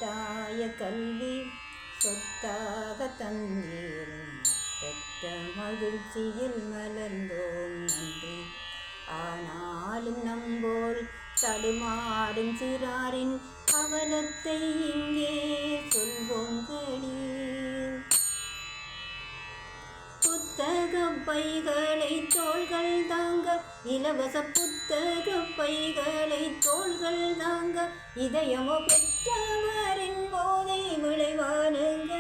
கட்டாய கல்வி சொத்தாக தந்தீர் பெற்ற மகிழ்ச்சியில் மலர்ந்தோம் நன்றி. ஆனாலும் நம்போல் தடுமாறும் சிறாரின் அவலத்தை இங்கே சொல்வோம் கேளீர். புத்தக பைகளை தோள்கள் தாங்க, இலவச புத்தக பைகளை தோள்கள் தாங்க, இதயமோ பெற்றவரின் போதை விளைவானுங்க.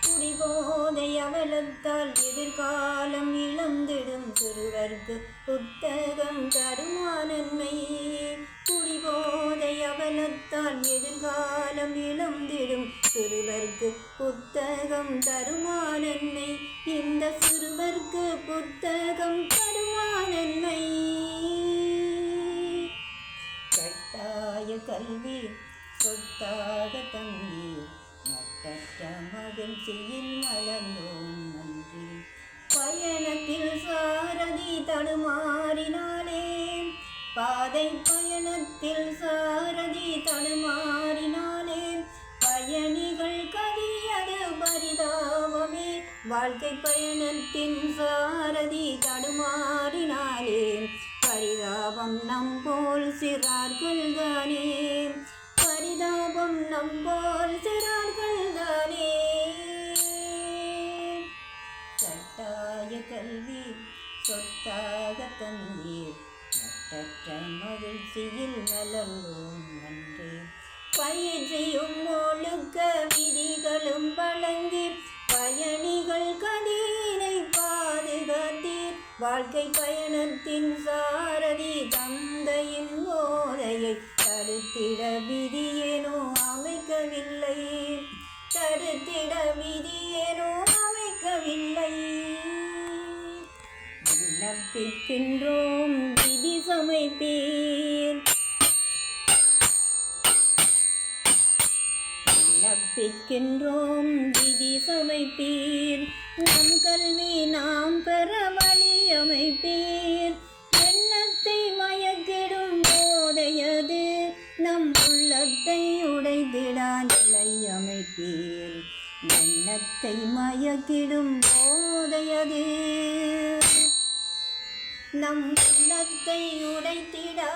குடிபோதை அவலத்தால் எதிர்காலம் இழந்திடும் சிறுவர்க்கு புத்தகம் தருமா நன்மை. குடிபோதை அவலத்தால் எதிர்காலம் இழந்திடும் சிறுவர்க்கு புத்தகம் தருமா நன்மை. இந்த சிறுவர்க்கு புத்தகம் தருமா நன்மை. கட்டாய கல்வி சொத்தாக தந்தீர் மற்ற மகிழ்ச்சியில் மலர்ந்தோம் நன்றி. பயணத்தில் சாரதி தடுமாறினாலே, பாதை பயணத்தில் சாரதி தடுமாறினாலே, பயணிகள் கதியது பரிதாபமே. வாழ்க்கை பயணத்தின் சாரதி தடுமாறினாலே, பரிதாபம் நம்போல் சிறார்கள் தானே. பரிதாபம் நம்போல் சிறார்கள் தானே. கட்டாய கல்வி சொத்தாக தந்தீர் மற்ற மகிழ்ச்சியில் மலர்ந்தோம் நன்றி. பயிற்சியும் ஒழுக்க விதிகளும் வழங்கி பயணிகள் கதியினை பாதுகாத்தீர். வாழ்க்கை பயணத்தின் சாரதி தந்தையின் போதையை தடுத்திட விதியேனோ அமைக்கவில்லை. தடுத்திட விதியேனோ அமைக்கவில்லை. விண்ணப்பிக்கின்றோம் விதி சமைப்பீர். விண்ணப்பிக்கின்றோம் விதி சமைப்பீர். நம் கல்வி நாம் பெற வழி அமைப்பீர். எண்ணத்தை மயக்கிடும் போதையது நம் உள்ளத்தை உடைத்திடா நிலை அமைப்பீர். எண்ணத்தை மயக்கிடும் போதையது நம் உள்ளத்தை உடைத்திடா